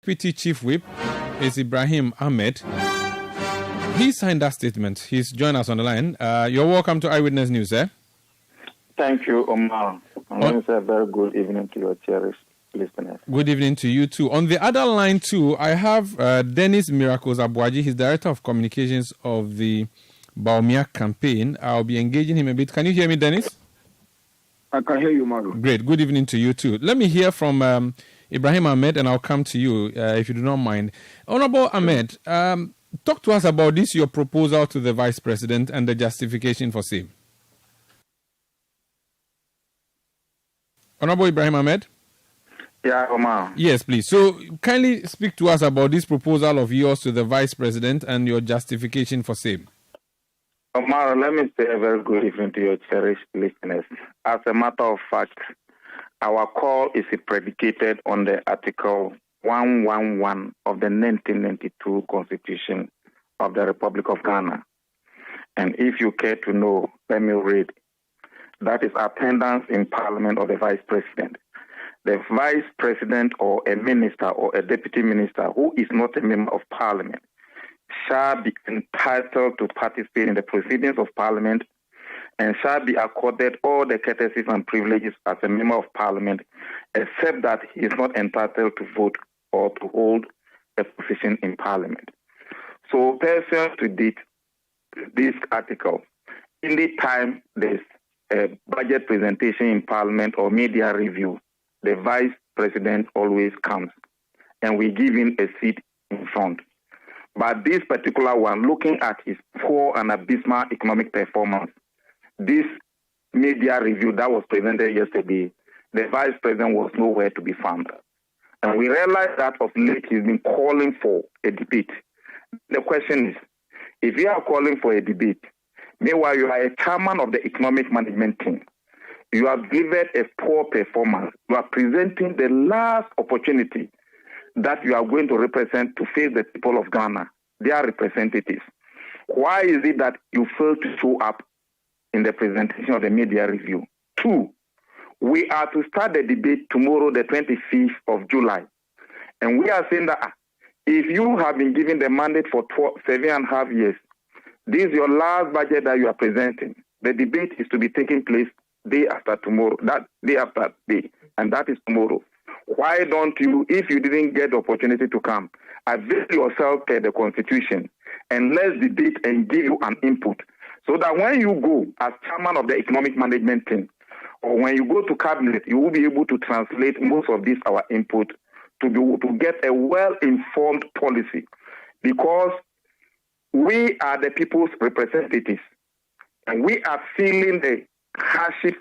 Deputy Chief Whip is Ibrahim Ahmed. He signed that statement. He's joined us on the line. You're welcome to Eyewitness News, eh? Thank you, Omar. And a very good evening to your cherished listeners. Good evening to you too. On the other line too, I have Dennis Miracles Aboagye. He's Director of Communications of the Bawumia campaign. I'll be engaging him a bit. Can you hear me, Dennis? I can hear you, Maru. Great. Good evening to you too. Let me hear from Ibrahim Ahmed, and I'll come to you if you do not mind. Honorable Ahmed, talk to us about this, your proposal to the Vice President and the justification for same. Honorable Ibrahim Ahmed? Yeah, Omar. Yes, please. So kindly speak to us about this proposal of yours to the Vice President and your justification for same. Omar, let me say a very good evening to your cherished listeners. As a matter of fact, our call is predicated on the Article 111 of the 1992 Constitution of the Republic of Ghana. And if you care to know, let me read. That is attendance in Parliament of the Vice President. The Vice President or a minister or a deputy minister who is not a member of Parliament shall be entitled to participate in the proceedings of Parliament and shall be accorded all the courtesies and privileges as a member of Parliament, except that he is not entitled to vote or to hold a position in Parliament. So, pursuant to this article, any time there's a budget presentation in Parliament or media review, the Vice President always comes, and we give him a seat in front. But this particular one, looking at his poor and abysmal economic performance, this media review that was presented yesterday, the Vice President was nowhere to be found. And we realized that of late he's been calling for a debate. The question is, if you are calling for a debate, meanwhile you are a chairman of the economic management team, you have delivered a poor performance, you are presenting the last opportunity that you are going to represent to face the people of Ghana, their representatives. Why is it that you fail to show up in the presentation of the media review? 2, we are to start the debate tomorrow, the 25th of July. And we are saying that if you have been given the mandate for 7.5 years, this is your last budget that you are presenting. The debate is to be taking place day after tomorrow, that day after day, and that is tomorrow. Why don't you, if you didn't get the opportunity to come, avail yourself to the Constitution and let's debate and give you an input so that when you go as chairman of the economic management team or when you go to cabinet, you will be able to translate most of this, our input, to get a well-informed policy, because we are the people's representatives and we are feeling the hardships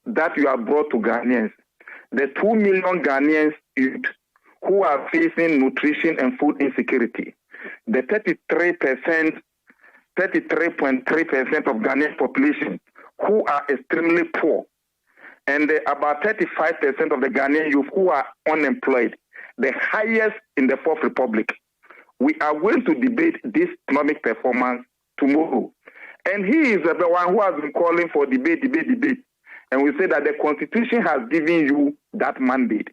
that you have brought to Ghanaians. The 2 million Ghanaians youth who are facing nutrition and food insecurity, the 33.3% of Ghanaian population who are extremely poor, and about 35% of the Ghanaian youth who are unemployed, the highest in the Fourth Republic. We are going to debate this economic performance tomorrow. And he is the one who has been calling for debate. And we say that the Constitution has given you that mandate.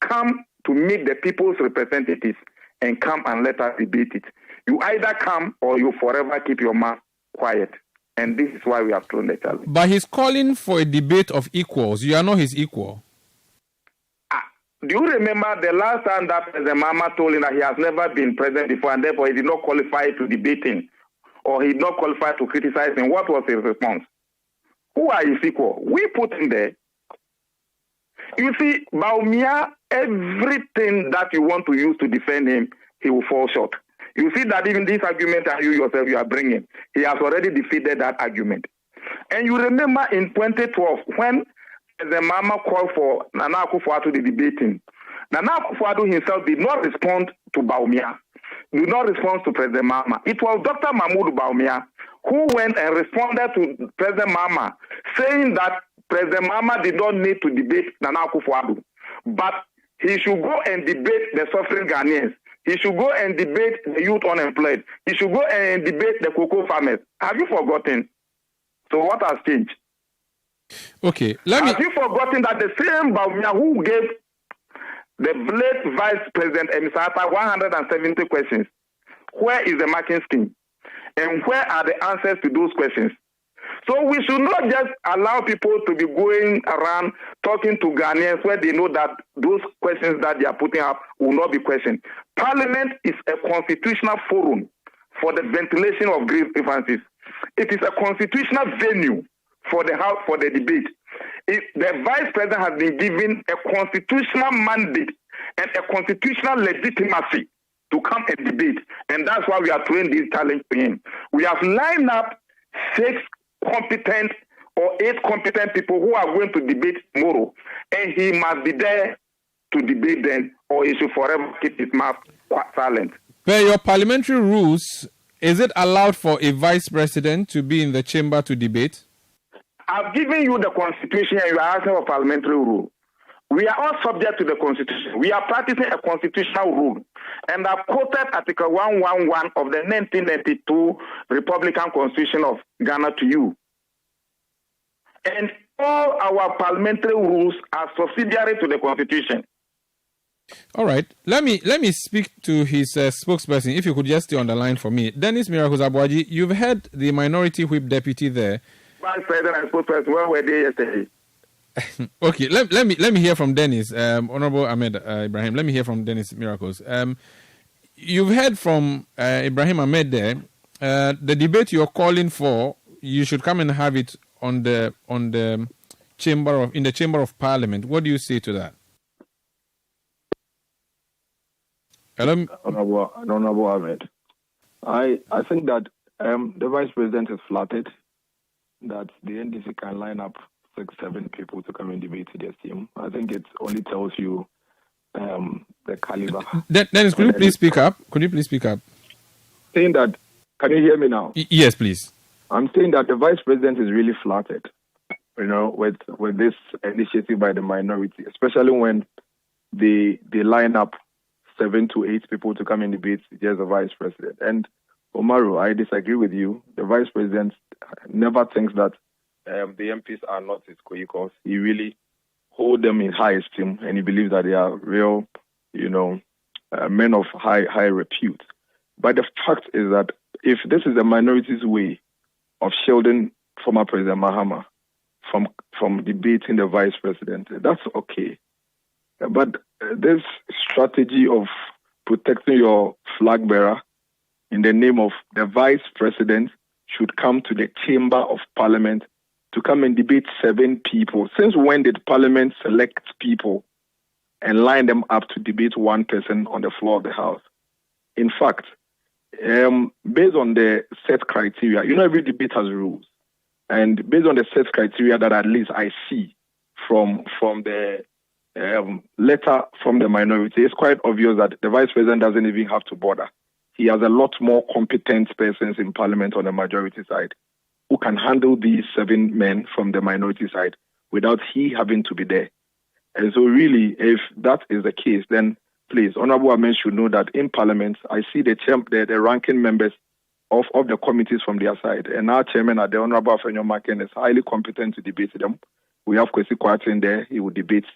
Come to meet the people's representatives and come and let us debate it. You either come or you forever keep your mouth quiet. And this is why we have thrown the challenge. But he's calling for a debate of equals. You are not his equal. Do you remember the last time that the Mama told him that he has never been president before and therefore he did not qualify to debate him or he did not qualify to criticize him? What was his response? Who are his equal? We put him there. You see, Bawumia, everything that you want to use to defend him, he will fall short. You see that even this argument that you yourself you are bringing, he has already defeated that argument. And you remember in 2012 when the Mama called for Nana Akufo-Addo to the debating, Nana Akufo-Addo himself did not respond to Bawumia, did not respond to President Mama. It was Dr. Mahmoud Bawumia who went and responded to President Mama, saying that President Mama did not need to debate Nana Akufo-Addo, but he should go and debate the suffering Ghanaians. He should go and debate the youth unemployed. He should go and debate the cocoa farmers. Have you forgotten? So what has changed? Okay, Have you forgotten that the same Bawumia who gave the late Vice President Emisata 170 questions. Where is the marking scheme? And where are the answers to those questions? So we should not just allow people to be going around talking to Ghanaians where they know that those questions that they are putting up will not be questioned. Parliament is a constitutional forum for the ventilation of grievances. It is a constitutional venue for the House for the debate. The Vice President has been given a constitutional mandate and a constitutional legitimacy to come and debate. And that's why we are throwing this challenge to him. We have lined up 6 competent or 8 competent people who are going to debate tomorrow. And he must be there to debate them, or he should forever keep his mouth silent. Per your parliamentary rules, is it allowed for a Vice President to be in the chamber to debate? I've given you the Constitution and you are asking for parliamentary rule. We are all subject to the Constitution. We are practicing a constitutional rule. And I've quoted Article 111 of the 1992 Republican Constitution of Ghana to you. And all our parliamentary rules are subsidiary to the Constitution. All right. Let me speak to his spokesperson, if you could just stay on the line for me. Dennis Miracles Aboagye, you've heard the minority whip deputy there. Vice President and spokesperson, where were they yesterday? Okay, let me hear from Dennis, Honorable Ahmed Ibrahim. Let me hear from Dennis Miracles. You've heard from Ibrahim Ahmed there. The debate you're calling for, you should come and have it in the Chamber of Parliament. What do you say to that? Hello, Honorable Ahmed. I think that the Vice President is flattered that the NDC can line up 6-7 people to come and debate their team. I think it only tells you the caliber. Dennis, could you please speak up? Saying that, can you hear me now? Yes, please. I'm saying that the Vice President is really flattered, with this initiative by the minority, especially when they line up 7 to 8 people to come and debate just the Vice President. And Omaru, I disagree with you. The Vice President never thinks that the MPs are not his co-equals. He really holds them in high esteem, and he believes that they are real, men of high repute. But the fact is that if this is the minority's way of shielding former President Mahama from debating the Vice President, that's okay. But this strategy of protecting your flag bearer in the name of the Vice President should come to the Chamber of Parliament to come and debate 7 people. Since when did Parliament select people and line them up to debate 1 person on the floor of the House? In fact, based on the set criteria, every debate has rules. And based on the set criteria that at least I see from the letter from the minority, it's quite obvious that the Vice President doesn't even have to bother. He has a lot more competent persons in Parliament on the majority side who can handle these 7 men from the minority side without he having to be there. And so really, if that is the case, then please, Honorable Ahmed should know that in Parliament, I see the ranking members of the committees from their side. And our chairman, the Honorable Afenyo Maken, is highly competent to debate them. We have Kwesi Kwarteng there. He will debate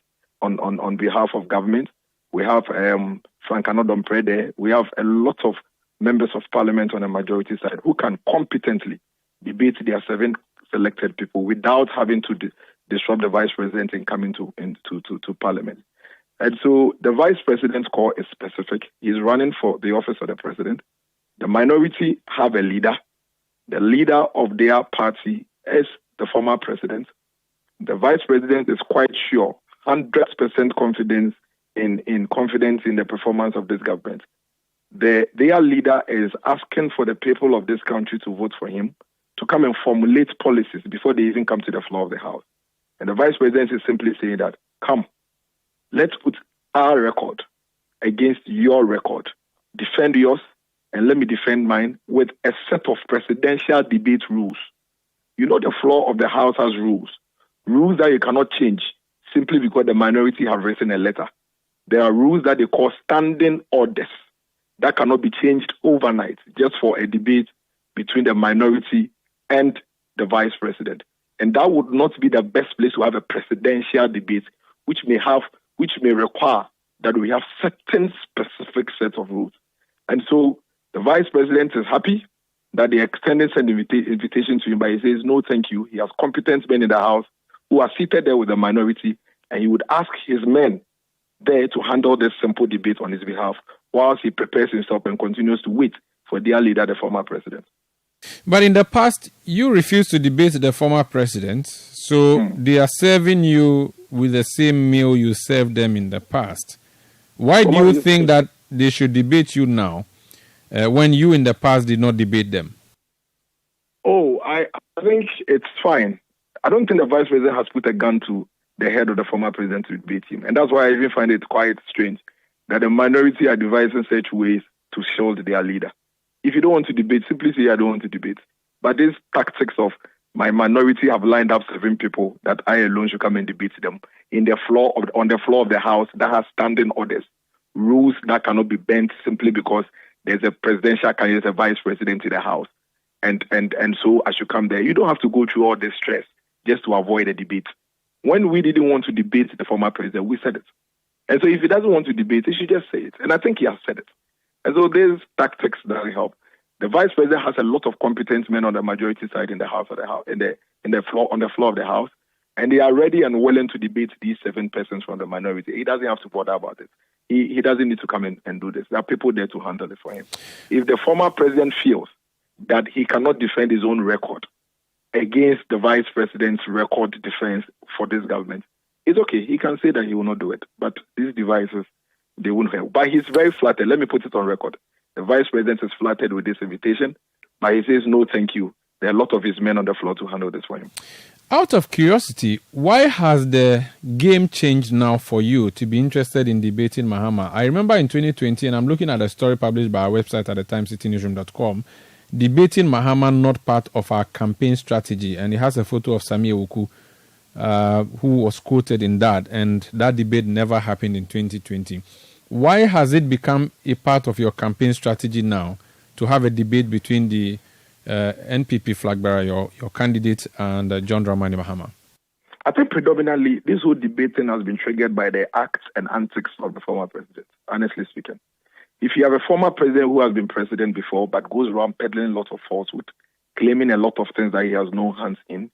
on behalf of government. We have Frank Anodompre there. We have a lot of members of Parliament on the majority side who can competently debate their 7 selected people without having to disrupt the Vice President in coming to Parliament. And so the Vice President's call is specific. He's running for the office of the President. The minority have a leader. The leader of their party is the former President. The Vice President is quite sure, 100% confidence in the performance of this government. Their leader is asking for the people of this country to vote for him, to come and formulate policies before they even come to the floor of the House. And the Vice President is simply saying that, come, let's put our record against your record. Defend yours, and let me defend mine with a set of presidential debate rules. The floor of the House has rules that you cannot change simply because the minority have written a letter. There are rules that they call standing orders that cannot be changed overnight just for a debate between the minority and the Vice President. And that would not be the best place to have a presidential debate, which may require that we have certain specific set of rules. And so the vice president is happy that they extended an invitation to him, but he says, no, thank you. He has competent men in the House who are seated there with the minority, and he would ask his men there to handle this simple debate on his behalf whilst he prepares himself and continues to wait for their leader, the former president. But in the past, you refused to debate the former president, so they are serving you with the same meal you served them in the past. Why do you think that they should debate you now when you in the past did not debate them? Oh, I think it's fine. I don't think the vice president has put a gun to the head of the former president to debate him. And that's why I even find it quite strange that the minority are devising such ways to shield their leader. If you don't want to debate, simply say I don't want to debate. But these tactics of my minority have lined up 7 people that I alone should come and debate them on the floor of the House that has standing orders, rules that cannot be bent simply because there's a presidential candidate, a vice president in the House. And so I should come there. You don't have to go through all this stress just to avoid a debate. When we didn't want to debate the former president, we said it. And so if he doesn't want to debate, he should just say it. And I think he has said it. And so there's tactics that help. The vice president has a lot of competent men on the majority side in the House of the House, on the floor of the House, and they are ready and willing to debate these 7 persons from the minority. He doesn't have to bother about it. He doesn't need to come in and do this. There are people there to handle it for him. If the former president feels that he cannot defend his own record against the vice president's record defense for this government, it's okay. He can say that he will not do it. But these devices, they won't help. But he's very flattered. Let me put it on record. The vice president is flattered with this invitation, but he says, no, thank you. There are a lot of his men on the floor to handle this for him. Out of curiosity, why has the game changed now for you to be interested in debating Mahama? I remember in 2020, and I'm looking at a story published by our website at the time, citynewsroom.com, debating Mahama not part of our campaign strategy. And it has a photo of Sami Ewuku, who was quoted in that, and that debate never happened in 2020. Why has it become a part of your campaign strategy now to have a debate between the NPP flag bearer, your candidate, and John Dramani Mahama? I think predominantly this whole debating has been triggered by the acts and antics of the former president, honestly speaking. If you have a former president who has been president before but goes around peddling lots of falsehood, claiming a lot of things that he has no hands in,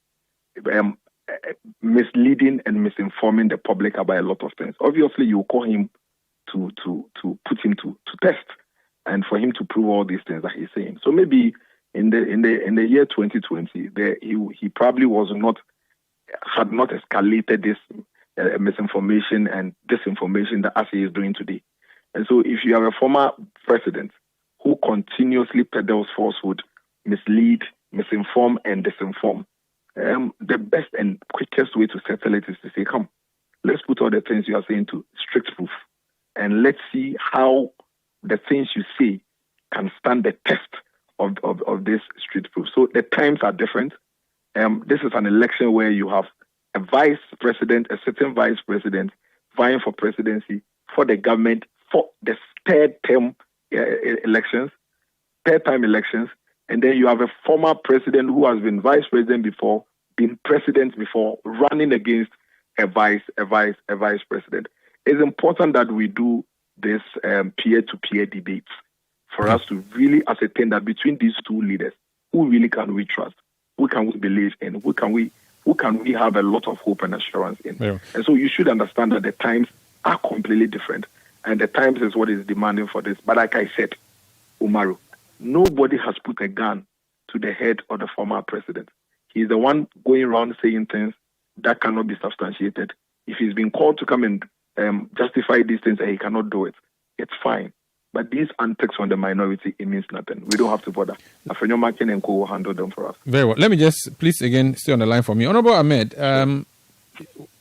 misleading and misinforming the public about a lot of things, obviously you call him to put him to test and for him to prove all these things that he's saying. So maybe in the year 2020, he probably had not escalated this misinformation and disinformation that as he is doing today. And so if you have a former president who continuously peddles falsehood, mislead, misinform, and disinform, the best and quickest way to settle it is to say, come, let's put all the things you are saying to strict proof. And let's see how the things you say can stand the test of this street proof. So the times are different. This is an election where you have a vice president, a certain vice president, vying for presidency for the government for the third-time elections, and then you have a former president who has been vice president before, been president before, running against a vice president. It's important that we do this peer-to-peer debates for us to really ascertain that between these two leaders, who really can we trust? Who can we believe in? Who can we have a lot of hope and assurance in? Yeah. And so you should understand that the times are completely different. And the times is what is demanding for this. But like I said, Umaru, nobody has put a gun to the head of the former president. He's the one going around saying things that cannot be substantiated. If he's been called to come and justify these things and he cannot do it, it's fine. But these antics on the minority, it means nothing. We don't have to bother. Afenyo Makin and Co will handle them for us. Very well. Let me just, please, again, stay on the line for me. Honorable Ahmed,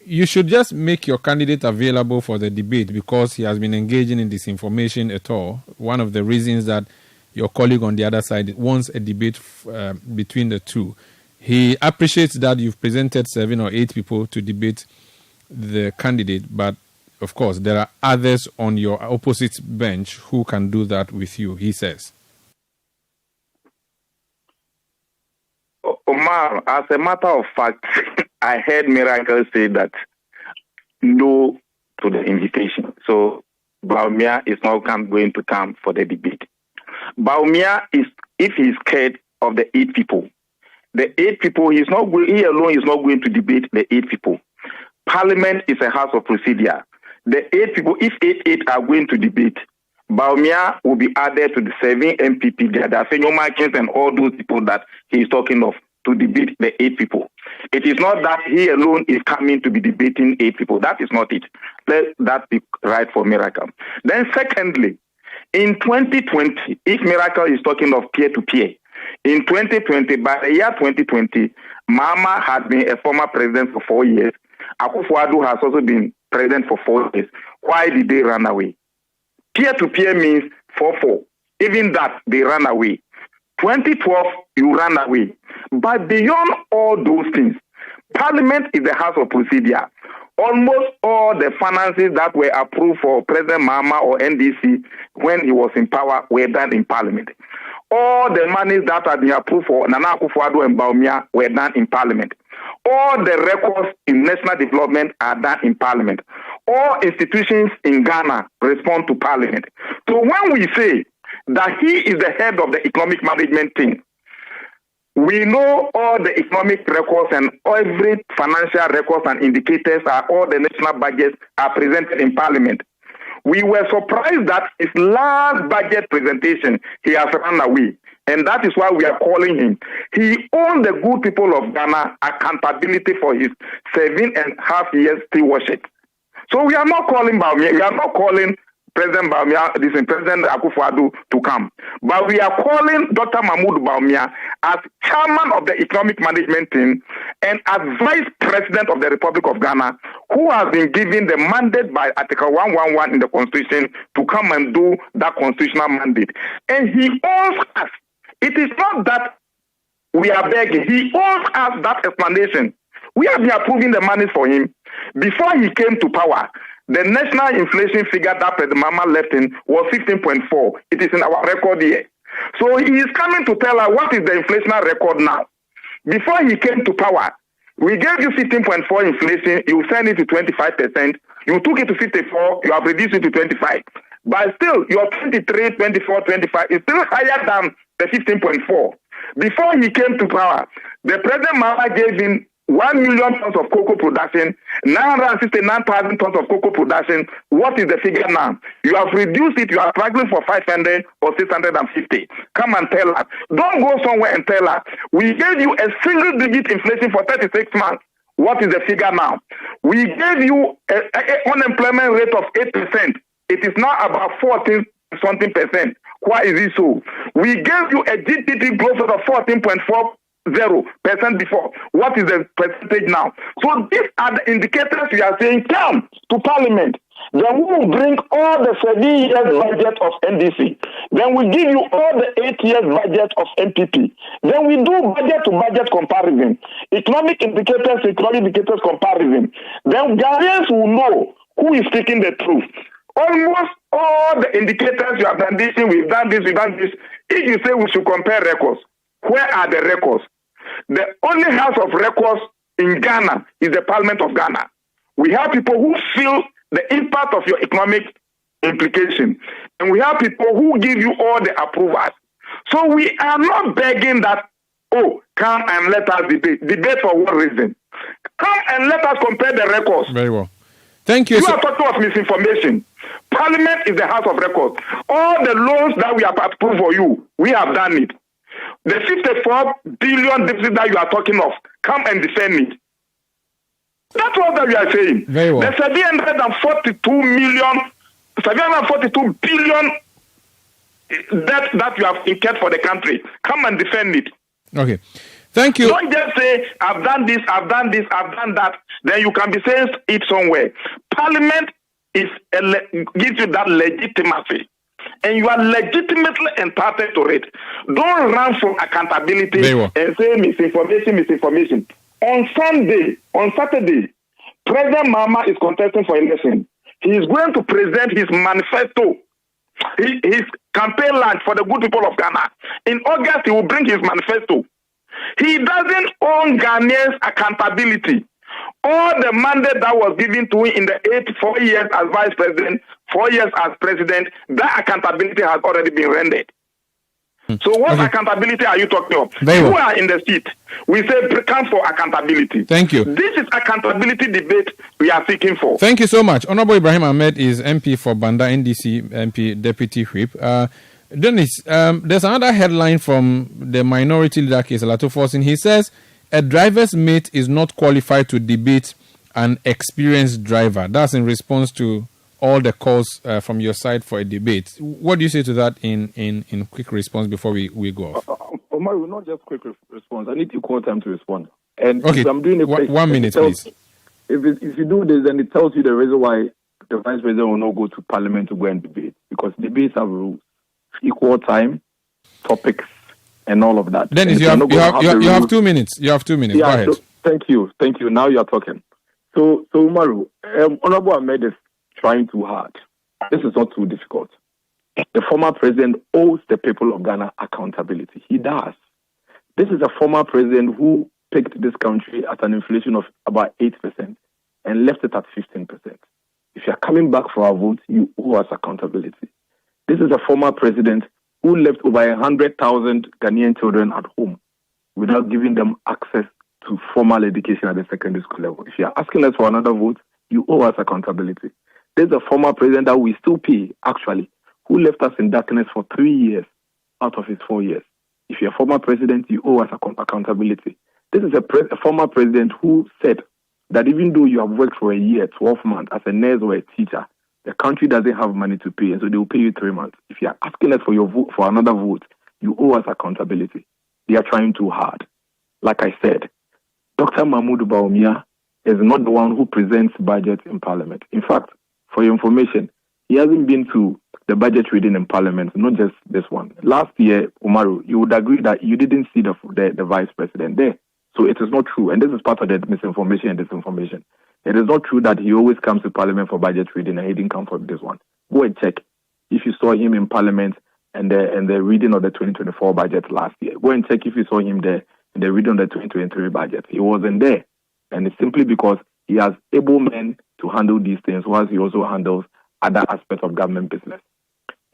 you should just make your candidate available for the debate because he has been engaging in disinformation at all. One of the reasons that your colleague on the other side wants a debate between the two. He appreciates that you've presented 7 or 8 people to debate the candidate, but of course, there are others on your opposite bench who can do that with you, he says. Omar, as a matter of fact, I heard Miracle say that no to the invitation. So Bawumia is not going to come for the debate. Bawumia is, if he's scared of the 8 people, he alone is not going to debate the 8 people. Parliament is a house of procedure. The 8 people, if 8 are going to debate, Bawumia will be added to the 7 MPP, the Asenyomakins and all those people that he is talking of to debate the 8 people. It is not that he alone is coming to be debating 8 people. That is not it. Let that be right for Miracle. Then secondly, in 2020, if Miracle is talking of peer-to-peer, in 2020, by the year 2020, Mama had been a former president for 4 years. Akufo-Addo has also been president for 4 years. Why did they run away? Peer-to-peer means 4-4. Even that, they ran away. 2012, you ran away. But beyond all those things, Parliament is the house of procedure. Almost all the finances that were approved for President Mahama or NDC when he was in power were done in Parliament. All the monies that have been approved for Nana Akufo-Addo and Bawumia were done in Parliament. All the records in national development are done in Parliament. All institutions in Ghana respond to Parliament. So when we say that he is the head of the economic management team, we know all the economic records and every financial records and indicators all the national budgets are presented in Parliament. We were surprised that his last budget presentation, he has run away. And that is why we are calling him. He owed the good people of Ghana accountability for his 7.5 years stewardship. So we are not calling Bawumia, we are not calling President Bawumia, President Akufo-Addo to come. But we are calling Dr. Mahmoud Bawumia as chairman of the economic management team and as vice president of the Republic of Ghana, who has been given the mandate by Article 111 in the Constitution to come and do that constitutional mandate. And he owes us. It is not that we are begging. He owes us that explanation. We have been approving the money for him. Before he came to power, the national inflation figure that President Mahama left in was 15.4. It is in our record here. So he is coming to tell us what is the inflationary record now. Before he came to power, we gave you 15.4 inflation, you sent it to 25%, you took it to 54, you have reduced it to 25. But still, your 23, 24, 25 is still higher than the 15.4. Before he came to power, the President Mahama gave him 1 million tons of cocoa production, 969,000 tons of cocoa production. What is the figure now? You have reduced it, you are struggling for 500 or 650. Come and tell us. Don't go somewhere and tell us. We gave you a single-digit inflation for 36 months. What is the figure now? We gave you an unemployment rate of 8%. It is now about 14-something percent. Why is it so? We gave you a GDP growth of 14.40% before. What is the percentage now? So these are the indicators we are saying come to Parliament. Then we will bring all the 7 years budget of NDC. Then we give you all the 8 years budget of NPP. Then we do budget to budget comparison. Economic indicators comparison. Then Ghanaians will know who is speaking the truth. Almost all the indicators you have done this, we've done this. If you say we should compare records, where are the records? The only house of records in Ghana is the Parliament of Ghana. We have people who feel the impact of your economic implication, and we have people who give you all the approvals. So we are not begging that, come and let us debate. Debate for what reason? Come and let us compare the records. Very well. Thank you. You are talking of misinformation. Parliament is the house of records. All the loans that we have approved for you, we have done it. The 54 billion deficit that you are talking of, come and defend it. That's all that we are saying. Very well. The 742 billion debt that you have incurred for the country, come and defend it. Okay. Thank you. Don't just say, I've done this, I've done that. Then you can be saying it somewhere. Parliament gives you that legitimacy. And you are legitimately entitled to it. Don't run from accountability and say misinformation. On Saturday, President Mahama is contesting for election. He is going to present his manifesto, his campaign launch for the good people of Ghana. In August, he will bring his manifesto. He doesn't own Ghanaians' accountability. all the mandate that was given to him in the 4 years as vice president, 4 years as president, that accountability has already been rendered. So what accountability are you talking of? You are in the seat. We say come for accountability. Thank you. This is accountability debate we are seeking for. Thank you so much. Honorable Ibrahim Ahmed is MP for Banda, NDC MP Deputy Whip. Dennis, there's another headline from the minority leader case, Alato Forsin. He says a driver's mate is not qualified to debate an experienced driver. That's in response to all the calls from your side for a debate. What do you say to that in quick response before we go off? Omar, not just quick response. I need equal time to respond. And okay, if I'm doing it, 1 minute, please. If you do this, then it tells you the reason why the vice president will not go to parliament to go and debate, because debates have rules, equal time, topics, and all of that. Dennis, you have 2 minutes. You have 2 minutes. Yeah, go ahead. Thank you. Now you are talking. So Umaru, Honorable Ahmed is trying too hard. This is not too difficult. The former president owes the people of Ghana accountability. He does. This is a former president who picked this country at an inflation of about 8% and left it at 15%. If you are coming back for our vote, you owe us accountability. This is a former president who left over 100,000 Ghanaian children at home without giving them access to formal education at the secondary school level. If you are asking us for another vote, you owe us accountability. There's a former president that we still pay, actually, who left us in darkness for 3 years out of his 4 years. If you're a former president, you owe us accountability. This is a former president who said that even though you have worked for a year, 12 months as a nurse or a teacher, the country doesn't have money to pay, and so they will pay you 3 months. If you are asking us for your vote, for another vote, you owe us accountability. They are trying too hard. Like I said, Dr. Mahmoud Bawumia is not the one who presents budget in Parliament. In fact, for your information, he hasn't been to the budget reading in Parliament, not just this one. Last year, Umaru, you would agree that you didn't see the vice president there. So it is not true. And this is part of the misinformation and disinformation. It is not true that he always comes to Parliament for budget reading and he didn't come for this one. Go and check if you saw him in Parliament and the reading of the 2024 budget last year. Go and check if you saw him there in the reading of the 2023 budget. He wasn't there. And it's simply because he has able men to handle these things, whilst he also handles other aspects of government business.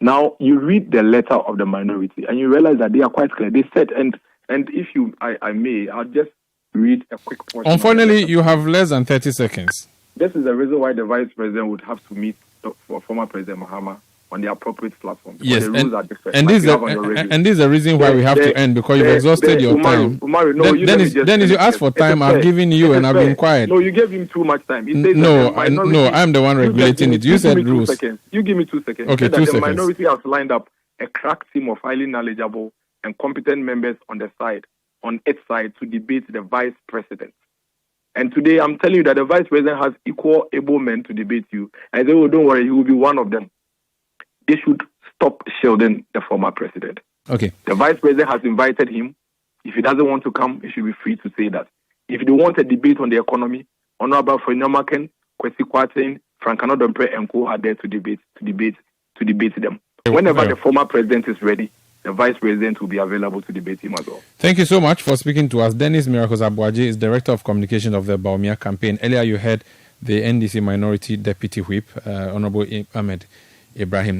Now, you read the letter of the minority and you realize that they are quite clear. They said, and if I may, I'll just read a quick portion. Unfortunately, you have less than 30 seconds. This is the reason why the vice president would have to meet former President Mahama on the appropriate platform. Yes, the rules are different. And this is the reason why we have to end, because you've exhausted your time. Umaru, no, Dennis, you asked for time. I've given you, and I've been quiet. No, you gave him too much time. No, I'm the one regulating it. You said rules. You give me 2 seconds. Okay, 2 seconds. The minority has lined up a crack team of highly knowledgeable and competent members on its side to debate the vice president. And today, I'm telling you that the vice president has equal able men to debate you. And they say, oh, don't worry, he will be one of them. They should stop shielding the former president. Okay. The vice president has invited him. If he doesn't want to come, he should be free to say that. If they want a debate on the economy, Honorable Frenyomaken, Kwesi Kwarteng, Frank Anodompe and Co are there to debate them. Whenever the former president is ready, the vice president will be available to debate him as well. Thank you so much for speaking to us. Dennis Miracles Aboagye is Director of Communication of the Bawumia campaign. Earlier you heard the NDC Minority Deputy Whip, Honorable Ahmed Ibrahim.